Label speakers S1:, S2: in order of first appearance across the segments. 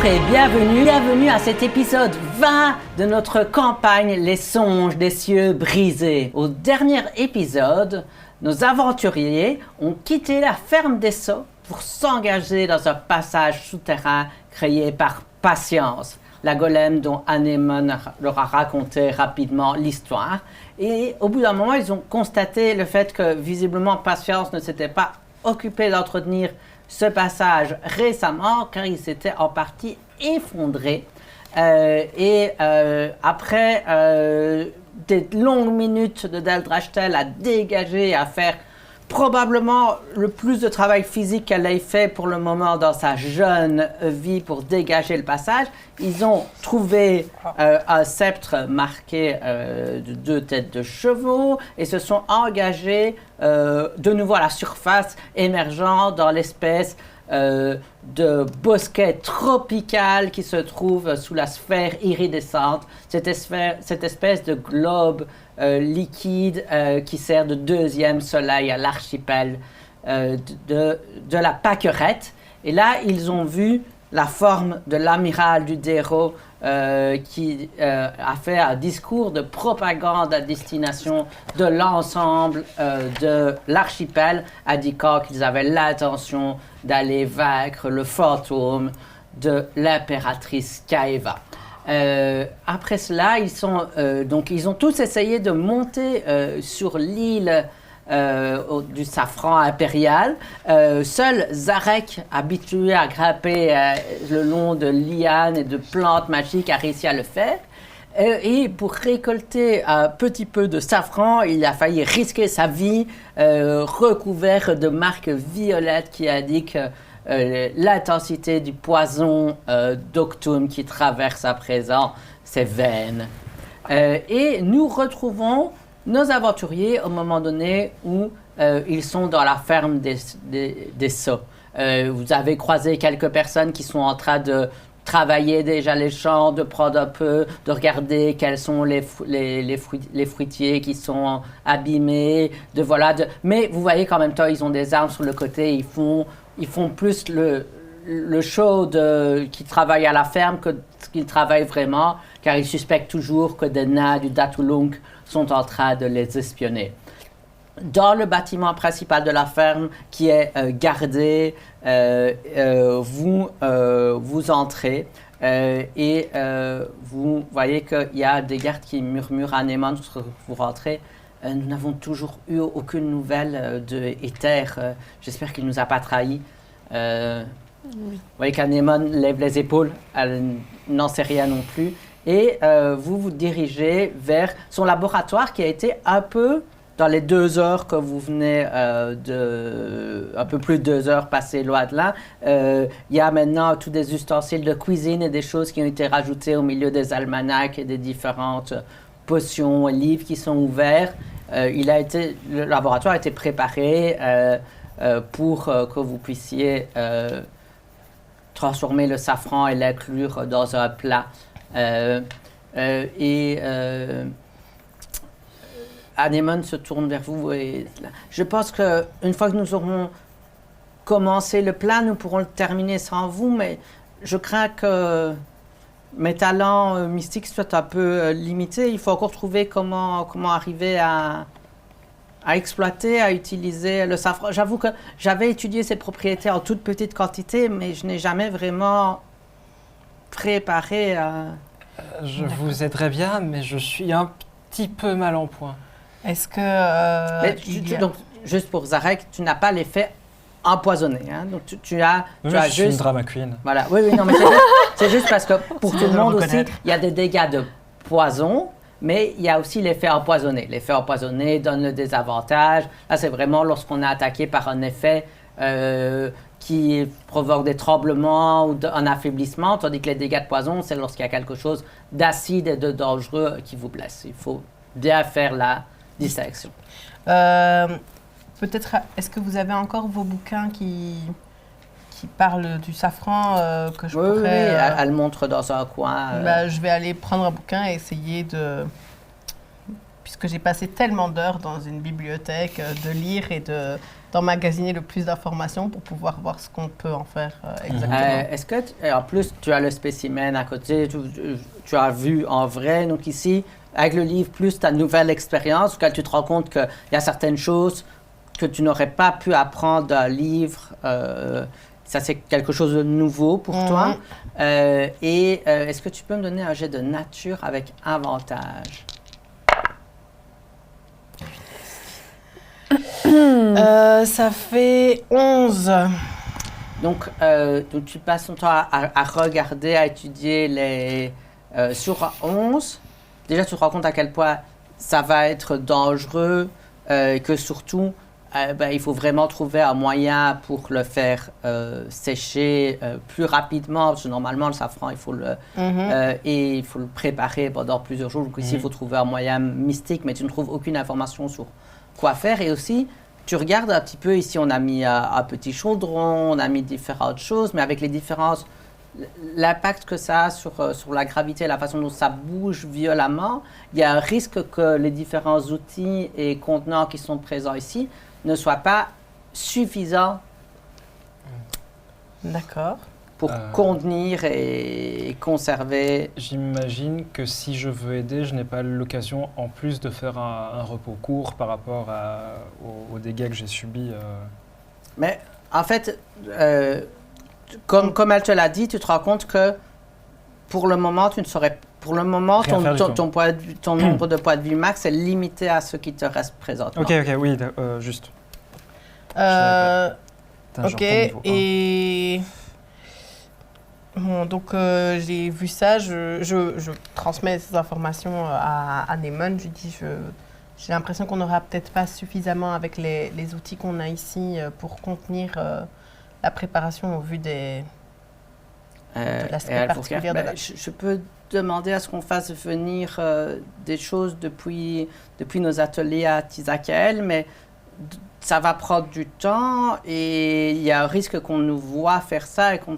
S1: et bienvenue à cet épisode 20 de notre campagne Les Songes des Cieux Brisés. Au dernier épisode, nos aventuriers ont quitté la ferme des Sceaux pour s'engager dans un passage souterrain créé par Patience, la golem dont Anémone leur a raconté rapidement l'histoire. Et au bout d'un moment, ils ont constaté le fait que visiblement Patience ne s'était pas occupée d'entretenir ce passage récemment car il s'était en partie effondré. Après des longues minutes de Deldrashtel à dégager, à faire probablement le plus de travail physique qu'elle ait fait pour le moment dans sa jeune vie pour dégager le passage, ils ont trouvé un sceptre marqué de 2 têtes de chevaux et se sont engagés de nouveau à la surface, émergeant dans l'espèce de bosquet tropical qui se trouve sous la sphère iridescente, cette espèce de globe liquide qui sert de deuxième soleil à l'archipel de la Pâquerette. Et là, ils ont vu la forme de l'amiral du Dérault qui a fait un discours de propagande à destination de l'ensemble de l'archipel, indiquant qu'ils avaient l'intention d'aller vaincre le fantôme de l'impératrice Kaeva. Après cela, ils ont tous essayé de monter sur l'île du safran impérial. Seul Zarek, habitué à grimper le long de lianes et de plantes magiques, a réussi à le faire. Et pour récolter un petit peu de safran, il a failli risquer sa vie, recouvert de marques violettes qui indiquent l'intensité du poison d'Octum qui traverse à présent ses veines. Et nous retrouvons nos aventuriers au moment donné où ils sont dans la ferme des Sceaux. Vous avez croisé quelques personnes qui sont en train de travailler déjà les champs, de prendre un peu, de regarder quels sont les fruitiers qui sont abîmés, mais vous voyez qu'en même temps, ils ont des armes sur le côté, ils font plus le show qui travaille à la ferme que qu'ils travaillent vraiment, car ils suspectent toujours que des nains du Datulung sont en train de les espionner. Dans le bâtiment principal de la ferme, qui est gardé, vous entrez et vous voyez qu'il y a des gardes qui murmurent à Anémone lorsque vous rentrez. Nous n'avons toujours eu aucune nouvelle de Éther. J'espère qu'il ne nous a pas trahis. Vous voyez qu'Anémone lève les épaules, elle n'en sait rien non plus. Et vous vous dirigez vers son laboratoire qui a été un peu, dans les 2 heures que vous venez un peu plus de 2 heures passées loin de là, il y a maintenant tous des ustensiles de cuisine et des choses qui ont été rajoutées au milieu des almanachs et des différentes potions et livres qui sont ouverts. Le laboratoire a été préparé pour que vous puissiez transformer le safran et l'inclure dans un plat. Anémone se tourne vers vous et je pense qu'une fois que nous aurons commencé le plat, nous pourrons le terminer sans vous, mais je crains que mes talents mystiques soient un peu limités. Il faut encore trouver comment arriver à exploiter, à utiliser le safran. J'avoue que j'avais étudié ses propriétés en toute petite quantité, mais je n'ai jamais vraiment préparé
S2: Je vous aiderais bien, mais je suis un petit peu mal en point.
S3: Est-ce que...
S1: Donc, juste pour Zarek, tu n'as pas l'effet empoisonné. Hein? Donc, tu as
S2: je
S1: juste...
S2: suis une drama queen.
S1: Voilà, oui, non, mais c'est juste parce que pour tout le monde aussi, il y a des dégâts de poison, mais il y a aussi l'effet empoisonné. L'effet empoisonné donne le désavantage. Là, c'est vraiment lorsqu'on est attaqué par un effet qui provoque des tremblements ou un affaiblissement, tandis que les dégâts de poison, c'est lorsqu'il y a quelque chose d'acide et de dangereux qui vous blesse. Il faut bien faire la distinction.
S3: Peut-être, est-ce que vous avez encore vos bouquins qui parlent du safran que je pourrais...
S1: Oui, elle montre dans un coin.
S3: Je vais aller prendre un bouquin et essayer de puisque j'ai passé tellement d'heures dans une bibliothèque de lire et d'emmagasiner le plus d'informations pour pouvoir voir ce qu'on peut en faire exactement.
S1: Est-ce que, en plus, tu as le spécimen à côté, tu as vu en vrai, donc ici, avec le livre, plus ta nouvelle expérience, auquel tu te rends compte qu'il y a certaines choses que tu n'aurais pas pu apprendre d'un livre. Ça, c'est quelque chose de nouveau pour toi. Est-ce que tu peux me donner un jet de nature avec avantage?
S3: Ça fait 11.
S1: Donc, tu passes ton temps à regarder, à étudier sur 11. Déjà, tu te rends compte à quel point ça va être dangereux, que surtout, il faut vraiment trouver un moyen pour le faire sécher plus rapidement, parce que normalement, le safran, il faut il faut le préparer pendant plusieurs jours. Donc ici, il faut trouver un moyen mystique, mais tu ne trouves aucune information sur quoi faire. Et aussi, tu regardes un petit peu, ici, on a mis un petit chaudron, on a mis différentes choses, mais avec les différences, l'impact que ça a sur la gravité, la façon dont ça bouge violemment, il y a un risque que les différents outils et contenants qui sont présents ici ne soient pas suffisants pour contenir et conserver.
S2: J'imagine que si je veux aider, je n'ai pas l'occasion, en plus, de faire un repos court par rapport aux dégâts que j'ai subis.
S1: Mais en fait, comme elle te l'a dit, tu te rends compte que pour le moment, tu ne saurais. Pour le moment, ton nombre de points de vie max est limité à ce qui te reste présentement.
S2: Ok, oui, juste.
S3: Ok, et. Bon, donc j'ai vu ça, je transmets ces informations à Neyman. Je dis, j'ai l'impression qu'on n'aura peut-être pas suffisamment avec les outils qu'on a ici pour contenir la préparation au vu de l'aspect particulier de la...
S1: Je peux demander à ce qu'on fasse venir des choses depuis nos ateliers à Tizakael, mais ça va prendre du temps et il y a un risque qu'on nous voit faire ça et qu'on...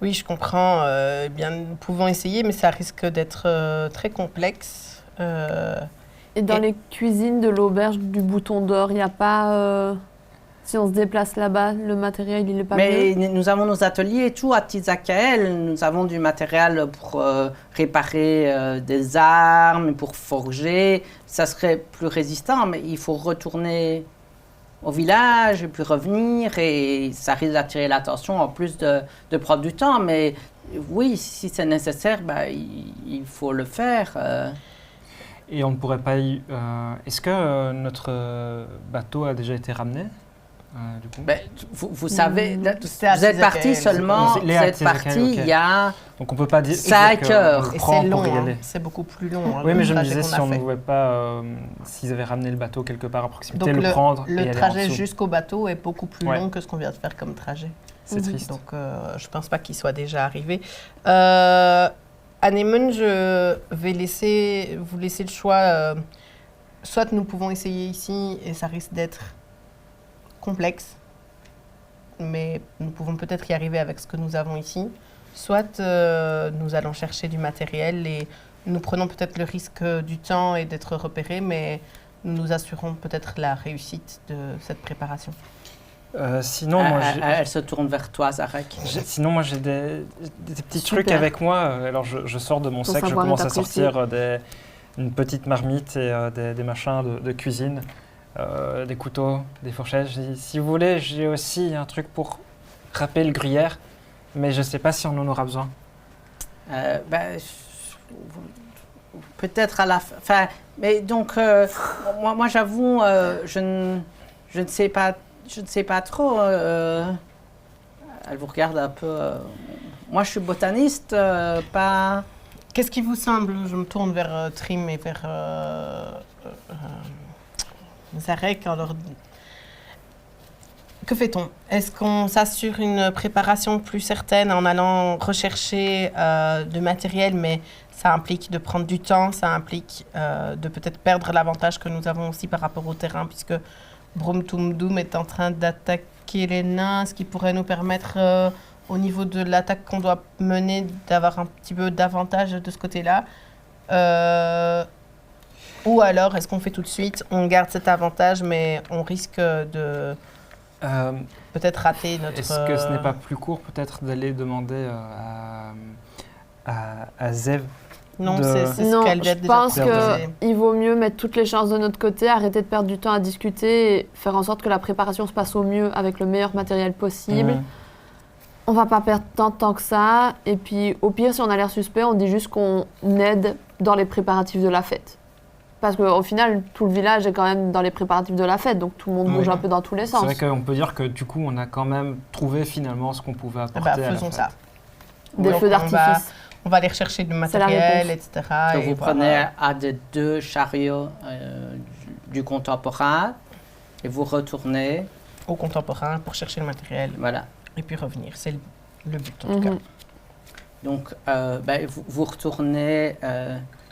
S3: Oui, je comprends. Bien, nous pouvons essayer, mais ça risque d'être très complexe.
S4: Et dans les cuisines de l'auberge du Bouton d'Or, il n'y a pas... si on se déplace là-bas, le matériel, il n'est pas
S1: Mais
S4: mieux?
S1: nous avons nos ateliers et tout à Tizakael. Nous avons du matériel pour réparer des armes, pour forger. Ça serait plus résistant, mais il faut retourner au village et puis revenir. Et ça risque d'attirer l'attention en plus de prendre du temps. Mais oui, si c'est nécessaire, il faut le faire.
S2: Et on ne pourrait pas... Est-ce que notre bateau a déjà été ramené du coup?
S1: Vous savez, vous êtes parti seulement, vous êtes parti il y a
S2: donc on peut pas dire
S1: 5 heures.
S3: Et c'est long, c'est beaucoup plus long.
S2: Oui, mais je me disais si on ne pouvait pas, s'ils avaient ramené le bateau quelque part à proximité,
S3: donc
S2: le prendre et
S3: le
S2: aller
S3: trajet
S2: en dessous.
S3: jusqu'au bateau est beaucoup plus long que ce qu'on vient de faire comme trajet.
S2: C'est triste.
S3: Donc je ne pense pas qu'il soit déjà arrivé. Anémone, je vais vous laisser le choix. Soit nous pouvons essayer ici et ça risque d'être complexe, mais nous pouvons peut-être y arriver avec ce que nous avons ici. Soit nous allons chercher du matériel et nous prenons peut-être le risque du temps et d'être repérés, mais nous nous assurons peut-être la réussite de cette préparation.
S2: Sinon, moi,
S1: elle se tourne vers toi, Zarek.
S2: Sinon, moi, j'ai des petits trucs avec moi. Alors, je sors de mon sac, je commence à sortir une petite marmite et des machins de cuisine. Des couteaux, des fourchettes. Si vous voulez, j'ai aussi un truc pour râper le gruyère, mais je ne sais pas si on en aura besoin.
S1: Peut-être à la fin. Mais donc, moi j'avoue, je ne sais pas trop. Elle vous regarde un peu. Moi, je suis botaniste, pas...
S3: Qu'est-ce qui vous semble? Je me tourne vers Trim et vers... Zarek, alors, que fait-on? Est-ce qu'on s'assure une préparation plus certaine en allant rechercher du matériel, mais ça implique de prendre du temps, ça implique de peut-être perdre l'avantage que nous avons aussi par rapport au terrain, puisque Brumtumdum est en train d'attaquer les nains, ce qui pourrait nous permettre, au niveau de l'attaque qu'on doit mener, d'avoir un petit peu d'avantage de ce côté-là. Ou alors, est-ce qu'on fait tout de suite, on garde cet avantage, mais on risque de peut-être rater notre...
S2: Est-ce que ce n'est pas plus court peut-être d'aller demander à Zev
S3: Non, c'est ce qu'elle vient déjà
S4: pense
S3: proposer.
S4: qu'il vaut mieux mettre toutes les chances de notre côté, arrêter de perdre du temps à discuter et faire en sorte que la préparation se passe au mieux avec le meilleur matériel possible. On va pas perdre tant que ça. Et puis, au pire, si on a l'air suspect, on dit juste qu'on aide dans les préparatifs de la fête. Parce qu'au final, tout le village est quand même dans les préparatifs de la fête, donc tout le monde bouge un peu dans tous les sens.
S2: C'est vrai qu'on peut dire que du coup, on a quand même trouvé finalement ce qu'on pouvait apporter à la
S3: faisons
S2: fête.
S3: ça.
S4: Des feux d'artifice.
S3: On va aller rechercher du matériel, etc.
S1: Donc vous prenez à des 2 chariots du contemporain et vous retournez
S3: au contemporain pour chercher le matériel.
S1: Voilà.
S3: Et puis revenir. C'est le but en tout cas.
S1: Donc vous retournez.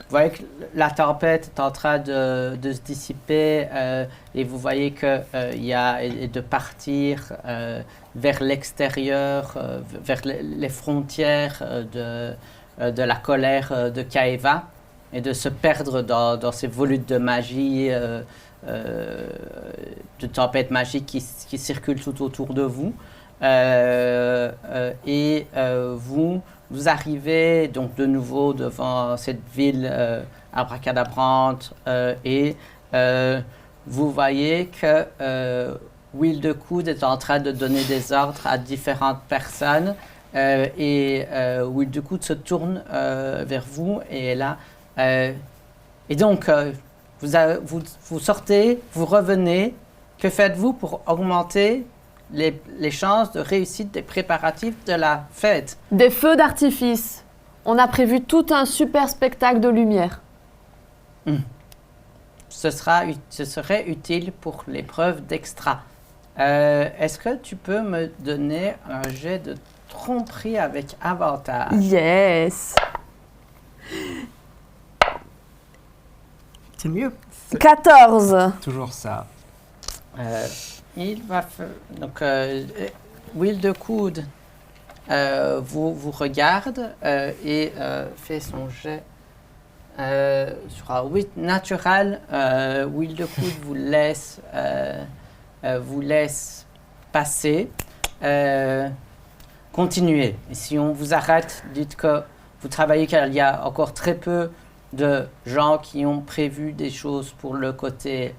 S1: Vous voyez que la tempête est en train de se dissiper et vous voyez qu'il y a de partir vers l'extérieur, vers les frontières de la colère de Kaeva et de se perdre dans ces volutes de magie, de tempêtes magiques qui circulent tout autour de vous. Vous arrivez donc de nouveau devant cette ville abracadabrante et vous voyez que Will de Coude est en train de donner des ordres à différentes personnes et Will de Coude se tourne vers vous et est là. Et donc, vous sortez, vous revenez. Que faites-vous pour augmenter les chances de réussite des préparatifs de la fête?
S4: Des feux d'artifice. On a prévu tout un super spectacle de lumière.
S1: Ce serait utile pour l'épreuve d'extra. Est-ce que tu peux me donner un jet de tromperie avec avantage?
S4: Yes.
S3: C'est mieux.
S4: 14.
S2: Toujours ça.
S1: Il va faire... Donc, Will de Coude vous regarde et fait son jet sur un 8 naturel. Will de Coude vous laisse passer. Continuez. Et si on vous arrête, dites que vous travaillez car il y a encore très peu de gens qui ont prévu des choses pour le côté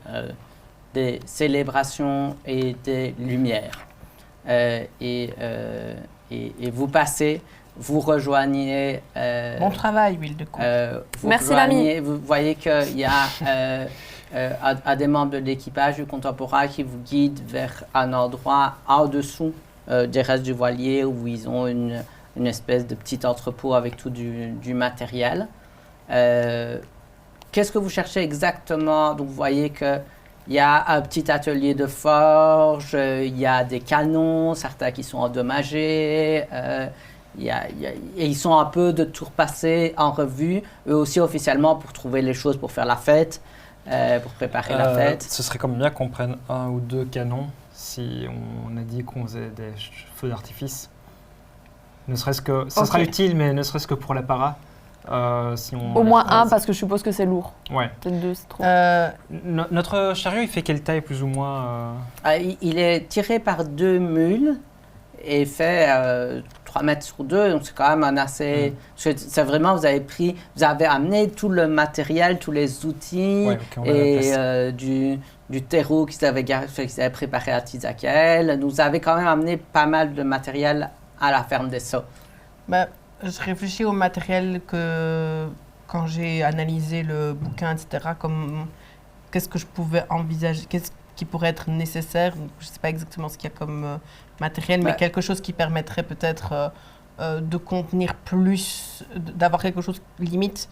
S1: des célébrations et des lumières. Et vous passez, vous rejoignez...
S3: bon travail, Will de Coude.
S4: Merci, l'ami.
S1: Vous voyez qu'il y a des membres de l'équipage du contemporain qui vous guident vers un endroit en dessous des restes du voilier où ils ont une espèce de petit entrepôt avec tout du matériel. Qu'est-ce que vous cherchez exactement? Donc vous voyez que il y a un petit atelier de forge, il y a des canons, certains qui sont endommagés, et ils sont un peu de tout repasser en revue, eux aussi officiellement pour trouver les choses pour faire la fête, pour préparer la fête.
S2: Ce serait quand même bien qu'on prenne 1 ou 2 canons si on a dit qu'on faisait des feux d'artifice. Ne serait-ce que, ça sera utile, mais ne serait-ce que pour la para. Si on
S4: Au moins 1 parce que je suppose que c'est lourd.
S2: Ouais.
S4: Peut-être 2, c'est trop.
S2: Notre chariot, il fait quelle taille plus ou moins
S1: Il est tiré par 2 mules et fait 3 mètres sur 2, donc c'est quand même un assez... C'est vraiment, vous avez amené tout le matériel, tous les outils et du terreau qu'ils avaient préparé à Tizakel. Vous avez quand même amené pas mal de matériel à la ferme des Sceaux.
S3: Je réfléchis au matériel que, quand j'ai analysé le bouquin, etc., comme qu'est-ce que je pouvais envisager, qu'est-ce qui pourrait être nécessaire. Je ne sais pas exactement ce qu'il y a comme matériel, mais quelque chose qui permettrait peut-être de contenir plus, d'avoir quelque chose limite.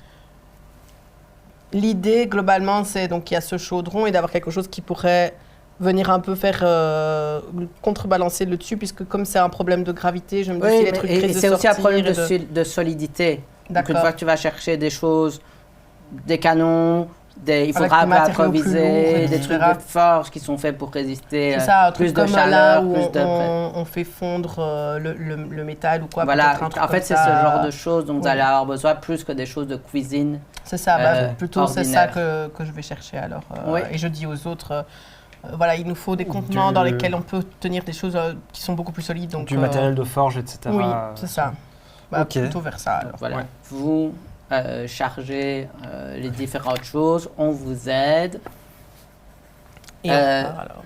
S3: L'idée, globalement, c'est donc qu'il y a ce chaudron et d'avoir quelque chose qui pourrait venir un peu faire contrebalancer le dessus, puisque comme c'est un problème de gravité, je me dis si les trucs
S1: et c'est aussi un problème de solidité. Donc une fois que tu vas chercher des choses, des canons, il faudra
S3: Avec des matériaux plus
S1: improviser
S3: lourds,
S1: des trucs de forge qui sont faits pour résister
S3: C'est ça, un
S1: plus
S3: truc
S1: de
S3: comme là
S1: chaleur,
S3: où
S1: plus de...
S3: on fait fondre le métal ou quoi.
S1: Voilà,
S3: peut-être un truc
S1: en fait,
S3: comme
S1: c'est
S3: ça.
S1: ce genre de choses dont vous
S3: Oui.
S1: allez avoir besoin plus que des choses de cuisine.
S3: C'est ça, plutôt c'est ça
S1: ordinaire.
S3: que je vais chercher alors.
S1: Oui.
S3: Et je dis aux autres, voilà, il nous faut des contenants dans lesquels on peut tenir des choses qui sont beaucoup plus solides. Donc,
S2: du matériel de forge, etc.
S3: Oui, c'est ça.
S2: Ok.
S3: Plutôt vers ça alors.
S1: Voilà.
S2: Ouais.
S1: Vous chargez les différentes choses, on vous aide.
S3: Et on part, alors.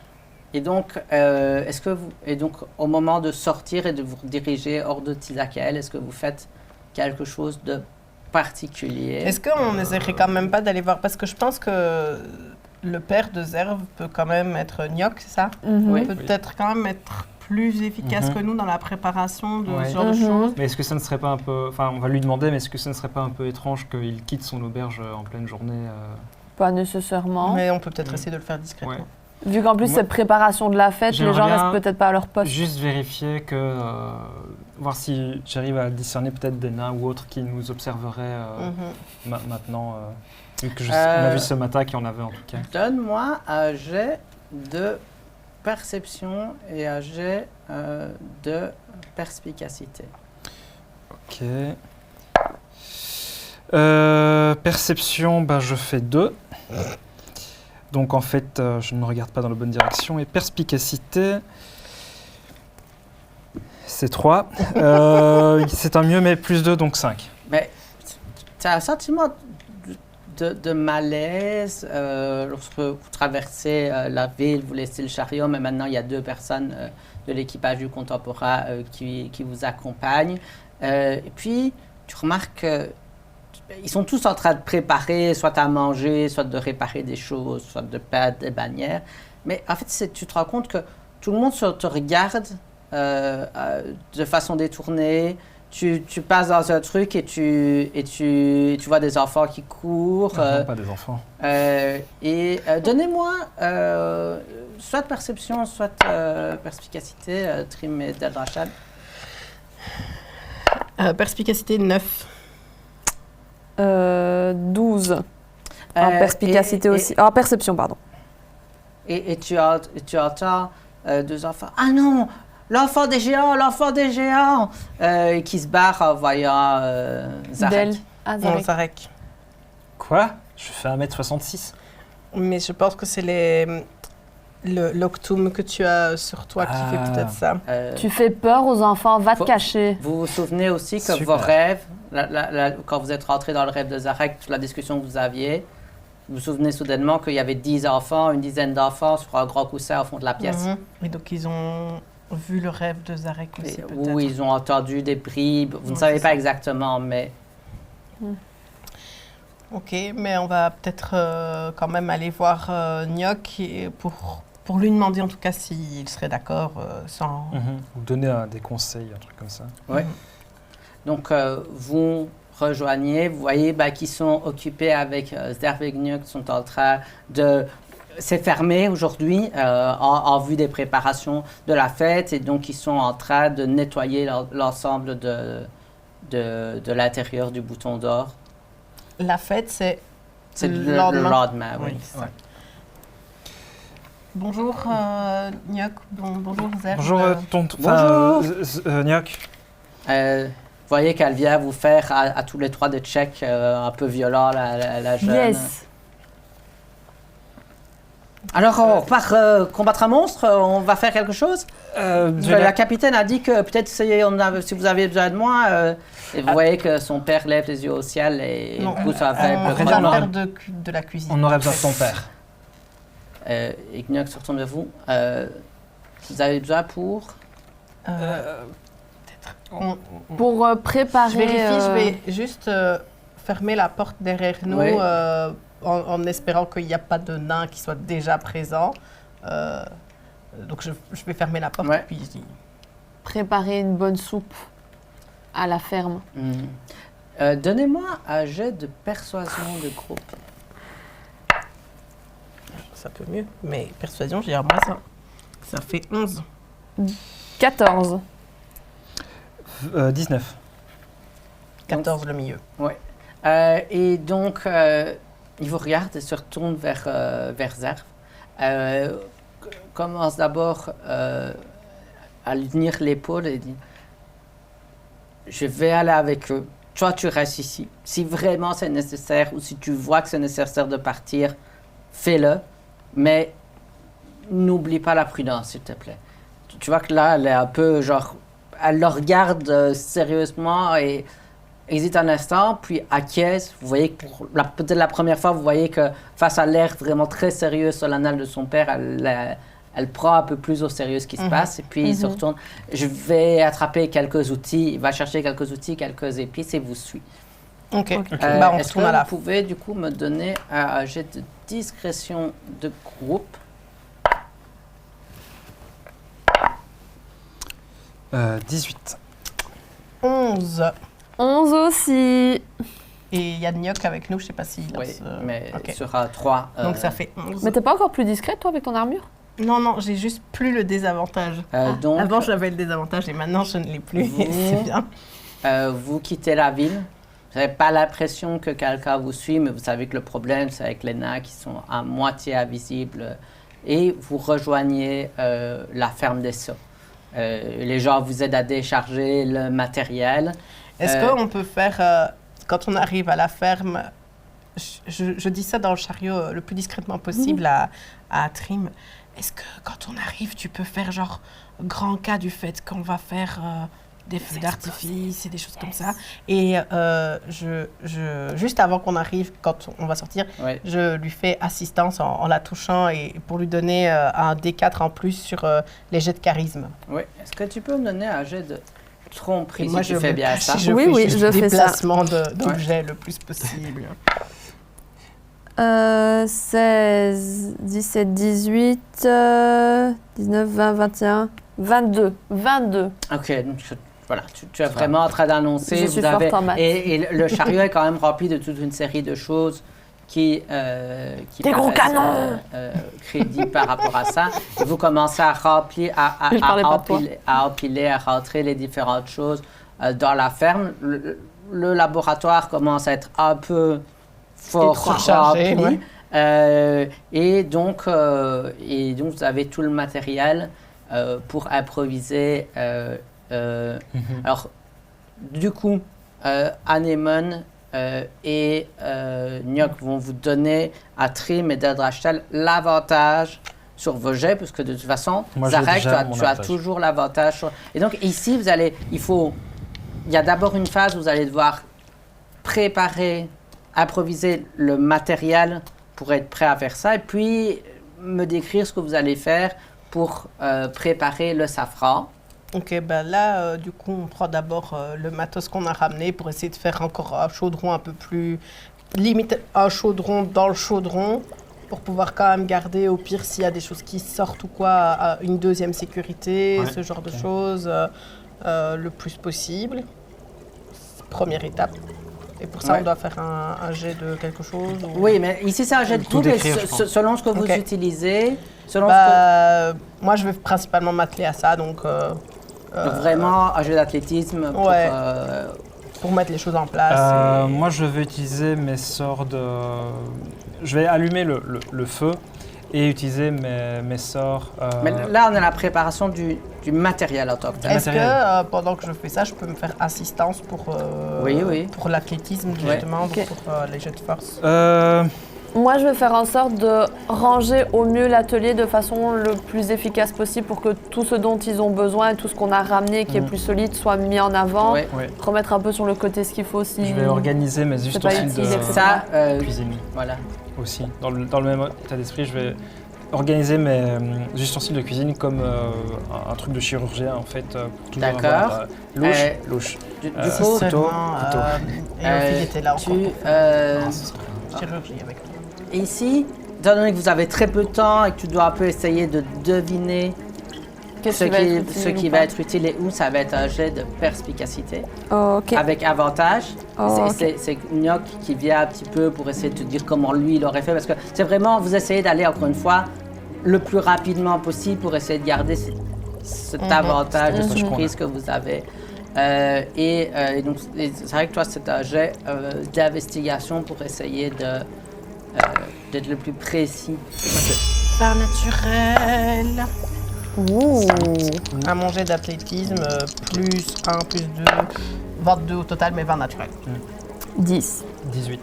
S1: Et donc, est-ce que vous, et donc, au moment de sortir et de vous diriger hors de Tizakael, est-ce que vous faites quelque chose de particulier?
S3: Est-ce qu'on n'essaierait quand même pas d'aller voir, parce que je pense que le père de Zerv peut quand même être Nyok, c'est ça?
S1: Oui.
S3: Peut-être quand même être plus efficace que nous dans la préparation de
S2: Ouais.
S3: ce genre de choses.
S2: Mais est-ce que ça ne serait pas un peu... Enfin, on va lui demander, mais est-ce que ça ne serait pas un peu étrange qu'il quitte son auberge en pleine journée
S4: Pas nécessairement.
S3: Mais on peut peut-être essayer de le faire discrètement.
S2: Ouais.
S4: Vu qu'en plus,
S2: Moi-
S4: c'est préparation de la fête, les
S2: J'aimerais
S4: gens
S2: bien
S4: restent peut-être pas à leur poste.
S2: Juste vérifier que... voir si j'arrive à discerner peut-être des nains ou autres qui nous observeraient maintenant. Vu que on a vu ce matin qu'il y en avait en tout cas.
S1: Donne-moi un jet de perception et un jet de perspicacité.
S2: Ok. Perception, bah, je fais 2. Donc en fait, je ne regarde pas dans la bonne direction. Et perspicacité, c'est 3. C'est un mieux, mais plus 2, donc 5.
S1: Mais tu as un sentiment de malaise lorsque vous traversez la ville, vous laissez le chariot, mais maintenant il y a 2 personnes de l'équipage du contemporain qui vous accompagnent. Et puis, tu remarques qu'ils sont tous en train de préparer, soit à manger, soit de réparer des choses, soit de peindre des bannières. Mais en fait, tu te rends compte que tout le monde te regarde de façon détournée. Tu passes dans un truc et tu vois des enfants qui courent.
S2: Pas des enfants.
S1: Donnez-moi soit perception, soit perspicacité, Trim et Deldrachal.
S3: Perspicacité 9.
S4: 12. En perspicacité aussi. En perception, pardon.
S1: Et tu entends 2 enfants. Ah non! L'enfant des géants qui se barre en voyant Zarek.
S3: Non, Zarek.
S2: Quoi? Je fais 1m66.
S3: Mais je pense que c'est l'octum que tu as sur toi qui fait peut-être ça.
S4: Tu fais peur aux enfants, va te cacher.
S1: Vous vous souvenez aussi que
S2: Super.
S1: vos rêves, quand vous êtes rentré dans le rêve de Zarek, la discussion que vous aviez, vous vous souvenez soudainement qu'il y avait 10 enfants, une dizaine d'enfants sur un grand coussin au fond de la pièce.
S3: Et donc ils ont vu le rêve de Zarek aussi peut-être.
S1: Où ils ont entendu des bribes, vous ne savez pas exactement, mais...
S3: Ok, mais on va peut-être quand même aller voir Nyok pour lui demander en tout cas s'il serait d'accord sans...
S2: Ou donner des conseils, un truc comme ça.
S1: Oui. Donc, vous rejoignez, vous voyez qu'ils sont occupés avec Zerv et Nyok, qui sont en train de... C'est fermé aujourd'hui en vue des préparations de la fête et donc ils sont en train de nettoyer l'ensemble de l'intérieur du bouton d'or.
S3: La fête, c'est
S1: le lendemain, oui.
S3: Ouais. Bonjour Nyok, bonjour Zerv.
S2: Bonjour, Nyok.
S1: Vous voyez qu'elle vient vous faire à tous les 3 des checks un peu violents, la jeune.
S4: Yes.
S1: Alors, on part combattre un monstre, on va faire quelque chose. La capitaine a dit que peut-être si vous avez besoin de moi, et vous voyez que son père lève les yeux au ciel et pousse un verbe.
S3: De la cuisine.
S2: On aurait besoin de ton père.
S1: Ignox se retourne vers vous. Vous avez besoin pour
S4: Pour préparer...
S3: Je vérifie, je vais juste fermer la porte derrière nous
S1: Oui.
S3: en espérant qu'il n'y a pas de nain qui soit déjà présent. Donc je vais fermer la porte.
S1: Ouais.
S3: Puis
S4: Préparer une bonne soupe à la ferme.
S1: Donnez-moi un jet de persuasion de groupe.
S3: ça peut mieux. Mais persuasion, j'ai moins ça. Ça fait 11.
S4: 14.
S2: 19.
S3: 14 le milieu.
S1: Et donc, il vous regarde et se retourne vers Zerf. Commence d'abord à lui tenir l'épaule et dit « Je vais aller avec eux. Toi, tu restes ici. Si vraiment c'est nécessaire ou si tu vois que c'est nécessaire de partir, fais-le. Mais n'oublie pas la prudence, s'il te plaît. » Tu vois que là, elle est un peu genre... Elle le regarde sérieusement et hésite un instant, puis acquiesce. Vous voyez que peut-être la première fois, vous voyez que face à l'air vraiment très sérieux, solennel de son père, elle prend un peu plus au sérieux ce qui se passe. Et puis il se retourne. Je vais attraper quelques outils. Il va chercher quelques outils, quelques épices et vous suit.
S3: Ok. On
S1: est-ce
S3: retourne à
S1: que
S3: la...
S1: vous pouvez du coup me donner un jet de discrétion de groupe?
S2: 18.
S3: 11.
S4: 11 aussi.
S3: Et il y a Nyok avec nous, je sais pas s'il lance...
S1: Oui, mais sur 3.
S3: Donc ça fait 11.
S4: Mais t'es pas encore plus discrète, toi, avec ton armure?
S3: Non, j'ai juste plus le désavantage.
S1: Donc,
S3: Avant, j'avais le désavantage et maintenant, je ne l'ai plus.
S1: Vous-
S3: C'est bien.
S1: vous quittez la ville. Vous n'avez pas l'impression que quelqu'un vous suit, mais vous savez que le problème, c'est avec les nains qui sont à moitié invisibles. Et vous rejoignez la ferme des Sceaux. Les gens vous aident à décharger le matériel.
S3: Est-ce qu'on peut faire, quand on arrive à la ferme, je dis ça dans le chariot le plus discrètement possible à Trim, est-ce que quand on arrive, tu peux faire genre grand cas du fait qu'on va faire des feux d'artifice et des choses comme ça. Et juste avant qu'on arrive, quand on va sortir,
S1: Oui.
S3: je lui fais assistance en la touchant et pour lui donner un D4 en plus sur les jets de charisme.
S1: Oui. Est-ce que tu peux me donner un jet de tromperie
S3: Et moi,
S1: si tu fais bien ça?
S3: Je
S4: Oui,
S3: fais
S4: oui,
S3: juste
S4: je fais ça.
S3: déplacement d'objets le plus possible.
S4: 16, 17, 18, 19, 20, 21, 22. 22.
S1: OK. Donc, voilà, tu es vraiment en train d'annoncer.
S4: Je suis forte en maths.
S1: Et le chariot est quand même rempli de toute une série de choses qui
S4: Des gros
S1: paraissent,
S4: canons!
S1: crédibles par rapport à ça. Et vous commencez à remplir,
S4: Je parlais pas de toi.
S1: à rentrer les différentes choses dans la ferme. Le laboratoire commence à être un peu fort
S3: Surchargé,
S1: rempli.
S3: ouais.
S1: Et donc, vous avez tout le matériel pour improviser. Alors, du coup, Anémone et Nyok vont vous donner à Trim et Deldrachtel l'avantage sur vos jets, parce que de toute façon,
S2: Moi, j'ai
S1: Zarek,
S2: déjà
S1: tu
S2: mon
S1: as
S2: avantage.
S1: toujours l'avantage. Et donc, ici, il y a d'abord une phase où vous allez devoir préparer, improviser le matériel pour être prêt à faire ça, et puis me décrire ce que vous allez faire pour préparer le safran.
S3: Ok, ben là, du coup, on prend d'abord le matos qu'on a ramené pour essayer de faire encore un chaudron un peu plus... Limite un chaudron dans le chaudron pour pouvoir quand même garder, au pire, s'il y a des choses qui sortent ou quoi, une deuxième sécurité,
S2: Ouais,
S3: ce genre de
S2: ok.
S3: choses, le plus possible. Première étape. Et pour ça,
S1: Ouais.
S3: on doit faire un jet de quelque chose ou...
S1: Oui, mais ici, c'est un jet de
S2: Tout
S1: coups, et
S2: décrire, je pense.
S1: selon ce que vous
S3: Ok.
S1: utilisez, selon
S3: Moi, je vais principalement m'atteler à ça, donc
S1: donc vraiment un jeu d'athlétisme pour...
S3: Ouais. Pour mettre les choses en place.
S2: Moi, je vais utiliser mes sorts de... Je vais allumer le feu et utiliser mes sorts...
S1: Mais là, on est à la préparation du matériel en tant que tel.
S3: Est-ce que
S2: matériel.
S3: pendant que je fais ça, je peux me faire assistance pour,
S1: Oui.
S3: pour l'athlétisme,
S1: Ouais.
S3: justement,
S4: Ok.
S3: pour les jets de force?
S4: Moi, je vais faire en sorte de ranger au mieux l'atelier de façon le plus efficace possible pour que tout ce dont ils ont besoin et tout ce qu'on a ramené qui est plus solide soit mis en avant.
S1: Ouais.
S2: Ouais.
S4: Remettre un peu sur le côté ce qu'il faut aussi.
S2: Je vais organiser mes
S4: C'est pas
S2: ustensiles
S4: utile,
S2: de
S4: etc.
S1: Ça,
S2: cuisine
S1: voilà.
S2: aussi. Dans le même état d'esprit, je vais organiser mes ustensiles de cuisine comme un truc de chirurgien, en fait, pour toujours
S1: D'accord.
S2: avoir louche.
S1: Du coup,
S2: couteau.
S3: Seulement, et Ophélie était là encore
S1: tu,
S3: pour faire chirurgie avec toi.
S1: ici, étant donné que vous avez très peu de temps et que tu dois un peu essayer de deviner
S4: Qu'est-ce
S1: ce
S4: qui va être
S1: qui,
S4: utile
S1: ce
S4: ou
S1: qui
S4: pas.
S1: va être utile et où, ça va être un jet de perspicacité
S4: Ok.
S1: avec avantage.
S4: Oh,
S1: C'est Nyok qui vient un petit peu pour essayer de te dire comment lui il aurait fait, parce que c'est vraiment, vous essayez d'aller encore une fois le plus rapidement possible pour essayer de garder cet avantage de surprise que vous avez. Et donc, c'est vrai que toi, c'est un jet d'investigation pour essayer d'être le plus précis.
S3: Par naturel.
S4: Ouh.
S3: À manger d'athlétisme, plus 1, plus 2, 22 au total, mais 20 naturel.
S4: 10.
S2: 18.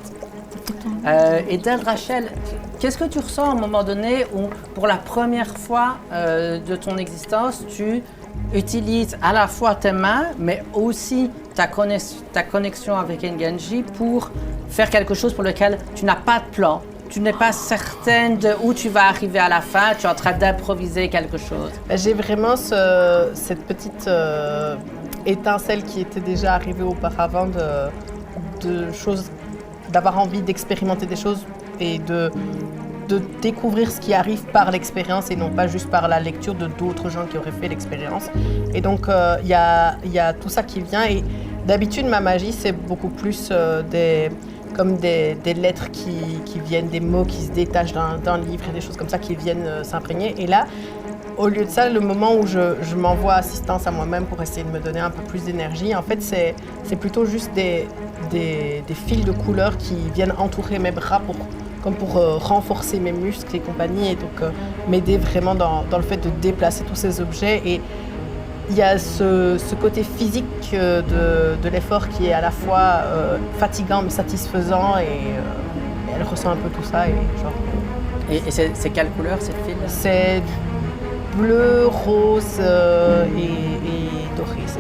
S1: Et Rachel, qu'est-ce que tu ressens à un moment donné où, pour la première fois de ton existence, tu utilises à la fois tes mains, mais aussi ta connexion avec Ngenji pour faire quelque chose pour lequel tu n'as pas de plan. Tu n'es pas certaine de où tu vas arriver à la fin, tu es en train d'improviser quelque chose.
S3: J'ai vraiment cette petite étincelle qui était déjà arrivée auparavant de choses, d'avoir envie d'expérimenter des choses et de découvrir ce qui arrive par l'expérience et non pas juste par la lecture de d'autres gens qui auraient fait l'expérience. Et donc, il y a tout ça qui vient. Et d'habitude, ma magie, c'est beaucoup plus comme des lettres qui viennent, des mots qui se détachent d'un livre et des choses comme ça qui viennent s'imprégner. Et là, au lieu de ça, le moment où je m'envoie assistance à moi-même pour essayer de me donner un peu plus d'énergie, en fait, c'est plutôt juste des fils de couleurs qui viennent entourer mes bras pour renforcer mes muscles et compagnie, et donc m'aider vraiment dans le fait de déplacer tous ces objets. Et il y a ce côté physique de l'effort qui est à la fois fatigant mais satisfaisant, et elle ressent un peu tout ça.
S1: Et c'est quelle couleur ces fils?
S3: C'est bleu, rose et doré. C'est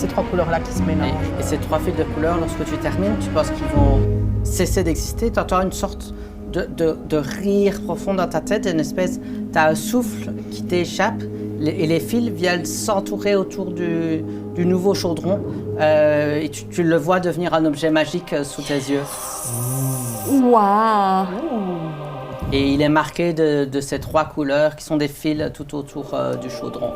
S3: ces trois couleurs-là qui se mélangent.
S1: Et ces trois fils de couleurs, lorsque tu termines, tu penses qu'ils vont cesser d'exister? Tu entends une sorte de rire profond dans ta tête, une espèce, tu as un souffle qui t'échappe et les fils viennent s'entourer autour du nouveau chaudron et tu le vois devenir un objet magique sous tes yeux.
S4: Waouh.
S1: Et il est marqué de ces trois couleurs qui sont des fils tout autour du chaudron.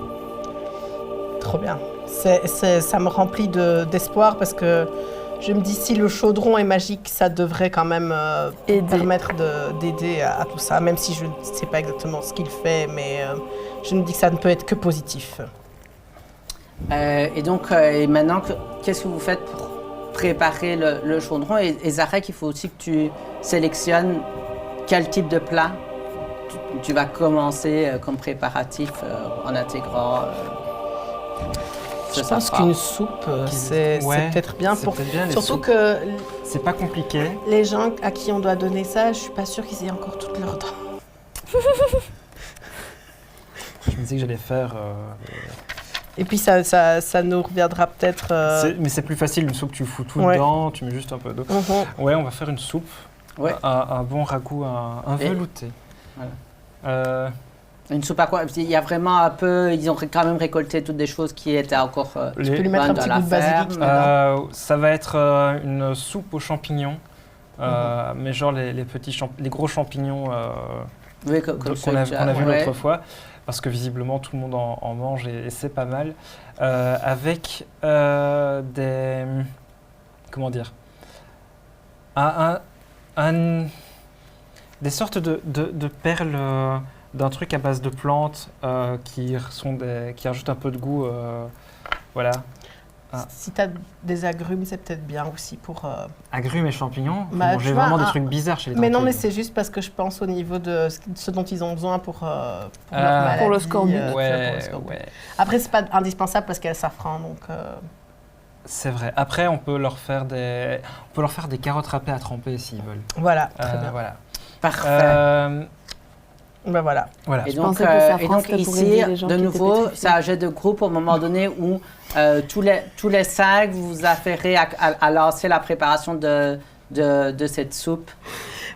S3: Trop bien. Ça me remplit d'espoir parce que je me dis, si le chaudron est magique, ça devrait quand même permettre d'aider à tout ça, même si je ne sais pas exactement ce qu'il fait, mais je me dis que ça ne peut être que positif.
S1: Et donc, maintenant, qu'est-ce que vous faites pour préparer le chaudron? Et Zarek, il faut aussi que tu sélectionnes quel type de plat tu vas commencer comme préparatif en intégrant...
S3: Je pense qu'une soupe, c'est peut-être bien. Surtout que
S2: c'est pas compliqué.
S3: Les gens à qui on doit donner ça, je suis pas sûre qu'ils aient encore toute leur dent.
S2: Je me disais que j'allais faire...
S3: Et puis ça nous reviendra peut-être...
S2: Mais c'est plus facile, une soupe, tu fous tout dedans, tu mets juste un peu d'eau. Ouais, on va faire une soupe, un bon ragoût, un velouté.
S1: Voilà. Une soupe à quoi? Il y a vraiment un peu... Ils ont quand même récolté toutes des choses qui étaient encore...
S3: Tu peux lui mettre un petit goût de basilic.
S2: Ça va être une soupe aux champignons, mais genre les gros champignons qu'on a vu l'autre fois, parce que visiblement tout le monde en mange et c'est pas mal, avec des... Comment dire? Des sortes de perles... d'un truc à base de plantes qui rajoutent un peu de goût, voilà.
S3: Si tu as des agrumes, c'est peut-être bien aussi pour...
S2: Agrumes et champignons? J'ai vraiment des trucs bizarres chez les
S3: Mais non, mais c'est juste parce que je pense au niveau de ce dont ils ont besoin pour leur maladie.
S4: Pour le scorbut.
S3: Après, c'est pas indispensable parce qu'il y a le safran, donc...
S2: C'est vrai. Après, on peut leur faire des carottes râpées à tremper s'ils veulent.
S3: Voilà, très bien.
S2: Voilà.
S1: Parfait.
S3: Ben voilà.
S1: Et donc ici, de nouveau, c'est un jeu de groupe au moment donné où tous les 5 vous vous affairez à lancer la préparation de cette soupe.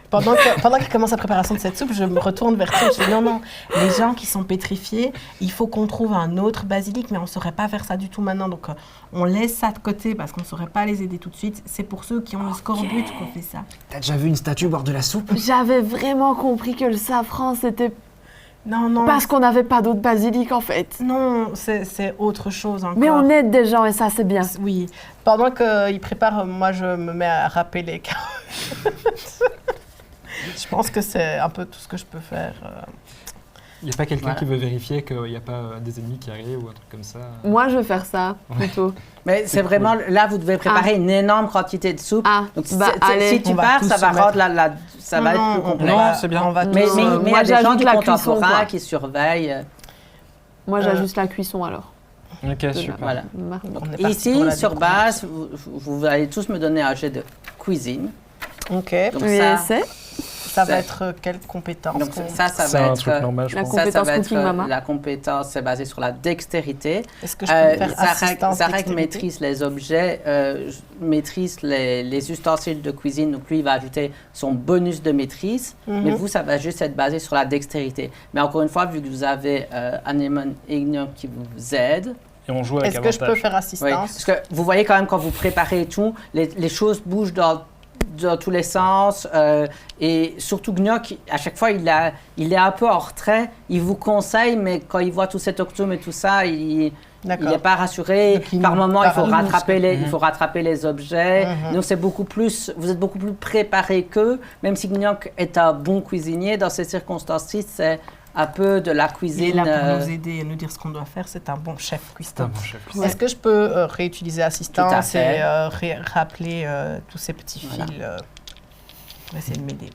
S3: Pendant qu'il commence la préparation de cette soupe, je me retourne vers toi. Je dis non, les gens qui sont pétrifiés, il faut qu'on trouve un autre basilic, mais on ne saurait pas faire ça du tout maintenant. Donc on laisse ça de côté parce qu'on ne saurait pas les aider tout de suite. C'est pour ceux qui ont le scorbut qu'on fait ça.
S2: T'as déjà vu une statue boire de la soupe?
S4: J'avais vraiment compris que le safran, c'était...
S3: Non.
S4: Parce qu'on n'avait pas d'autre basilic, en fait.
S3: Non, c'est autre chose encore.
S4: Mais on aide des gens et ça, c'est bien.
S3: Oui. Pendant qu'ils préparent, moi, je me mets à râper les carottes. Je pense que c'est un peu tout ce que je peux faire.
S2: Il n'y a pas quelqu'un qui veut vérifier qu'il n'y a pas des ennemis qui arrivent ou un truc comme ça?
S4: Moi, je vais faire ça, plutôt.
S1: Mais c'est vraiment, là, vous devez préparer une énorme quantité de soupe. Donc,
S4: allez,
S1: si tu pars, ça va rendre ça va être plus complexe.
S2: Non, c'est bien.
S1: Mais il y a des gens du contemporain qui surveillent.
S4: Moi, j'ajuste la cuisson, alors.
S2: Ok, super.
S1: Voilà. Ici, sur base, vous allez tous me donner un jet de cuisine.
S3: Ok.
S1: Donc
S3: ça va être quelle compétence?
S1: Donc ça va
S2: un
S1: être
S2: truc normal, je
S4: la
S2: pense.
S4: compétence
S1: va
S4: cooking
S1: être
S4: mama.
S1: La compétence c'est basée sur la dextérité.
S3: Est-ce que je peux faire assistance
S1: Zarek
S3: dextérité?
S1: maîtrise les objets, maîtrise les ustensiles de cuisine. Donc lui, il va ajouter son bonus de maîtrise. Mais vous, ça va juste être basé sur la dextérité. Mais encore une fois, vu que vous avez Anémone et Gnome qui vous aident,
S2: et on joue avec
S3: avantage. Est-ce que je peux faire assistance?
S1: Oui, parce que vous voyez quand même quand vous préparez tout, les choses bougent dans tous les sens. Et surtout Gnocchi, à chaque fois, il est un peu en retrait. Il vous conseille, mais quand il voit tout cet octome et tout ça, il n'est pas rassuré. Par moment, il faut rattraper les objets. Donc, vous êtes beaucoup plus préparé qu'eux. Même si Gnocchi est un bon cuisinier, dans ces circonstances-ci, c'est un peu de la cuisine.
S3: Il est là pour nous aider et nous dire ce qu'on doit faire. C'est un bon chef cuistot. Est-ce que je peux réutiliser assistance et rappeler tous ces petits fils? On va essayer de m'aider.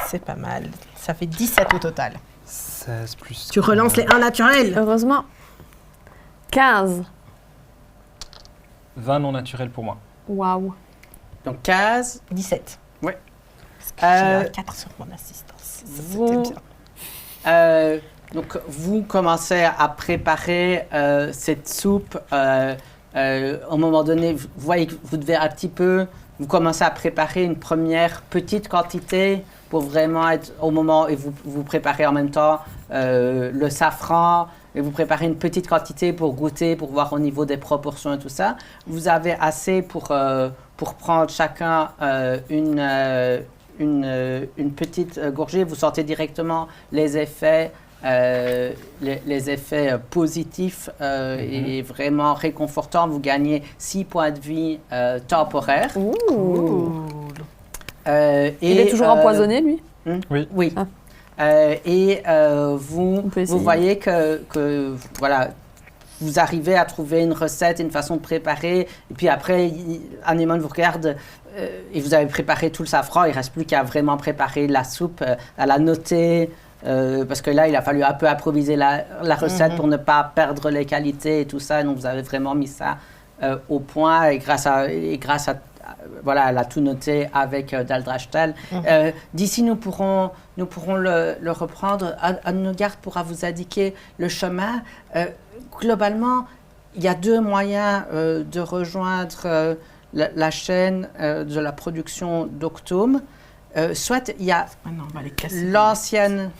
S3: C'est pas mal. Ça fait 17 au total.
S2: 16 plus...
S3: Tu relances les 1 naturels.
S4: Heureusement. 15.
S2: 20 non naturels pour moi.
S4: Waouh.
S1: Donc 15.
S3: 17.
S1: Oui.
S3: J'ai un 4 sur mon assistance. C'était bien.
S1: Donc, vous commencez à préparer cette soupe. Au moment donné, vous voyez que vous devez un petit peu... Vous commencez à préparer une première petite quantité pour vraiment être au moment... Et vous préparez en même temps le safran. Et vous préparez une petite quantité pour goûter, pour voir au niveau des proportions et tout ça. Vous avez assez pour prendre chacun une petite gorgée. Vous sentez directement les effets positifs et vraiment réconfortants. Vous gagnez 6 points de vie temporaires.
S3: Cool.
S4: Il est toujours empoisonné, lui?
S1: Oui. Vous voyez que voilà, vous arrivez à trouver une recette, une façon de préparer. Et puis après, Anémone vous regarde et vous avez préparé tout le safran. Il ne reste plus qu'à vraiment préparer la soupe, à la noter. Parce que là, il a fallu un peu improviser la recette pour ne pas perdre les qualités et tout ça. Donc, vous avez vraiment mis ça au point. Et grâce à voilà, elle a tout noté avec Daldrashtel. D'ici, nous pourrons le reprendre. Anne-Garde pourra vous indiquer le chemin. Globalement, il y a 2 moyens de rejoindre la chaîne de la production d'Octome. Soit il y a l'ancienne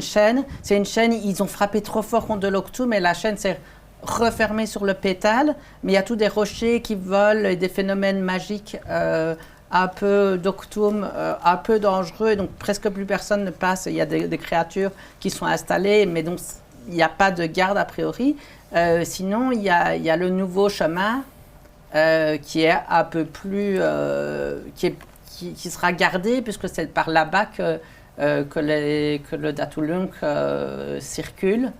S1: chaîne. C'est une chaîne, ils ont frappé trop fort contre de l'Octome et la chaîne s'est refermée sur le pétale. Mais il y a tous des rochers qui volent et des phénomènes magiques un peu d'Octome, un peu dangereux. Et donc presque plus personne ne passe. Il y a des créatures qui sont installées, mais donc il n'y a pas de garde a priori. Sinon, il y a le nouveau chemin qui est un peu plus... qui sera gardé, puisque c'est par là-bas que le Datulunk circule.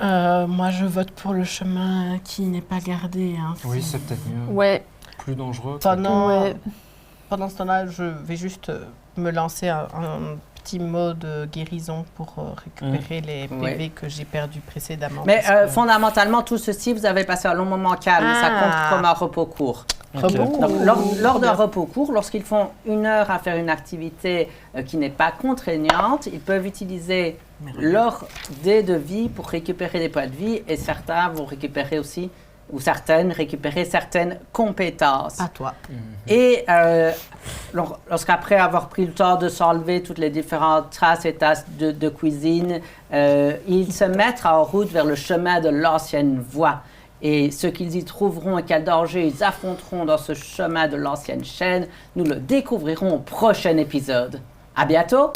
S3: Moi, je vote pour le chemin qui n'est pas gardé. Hein.
S2: Oui, c'est peut-être mieux.
S4: Ouais.
S2: Plus dangereux.
S3: Pendant ce temps-là, je vais juste me lancer un petit mot de guérison pour récupérer les PV que j'ai perdus précédemment.
S1: Mais fondamentalement, tout ceci, vous avez passé un long moment calme. Ça compte comme un repos court.
S2: Okay.
S1: Donc, lors d'un repos court, lorsqu'ils font 1 heure à faire une activité qui n'est pas contraignante, ils peuvent utiliser leur dé de vie pour récupérer des points de vie et certains vont récupérer aussi, ou certaines récupérer certaines compétences.
S3: À toi.
S1: Et lorsqu'après avoir pris le temps de s'enlever toutes les différentes traces et tasses de cuisine, ils se mettent en route vers le chemin de l'ancienne voie. Et ce qu'ils y trouveront et quel danger ils affronteront dans ce chemin de l'ancienne chaîne, nous le découvrirons au prochain épisode. À bientôt!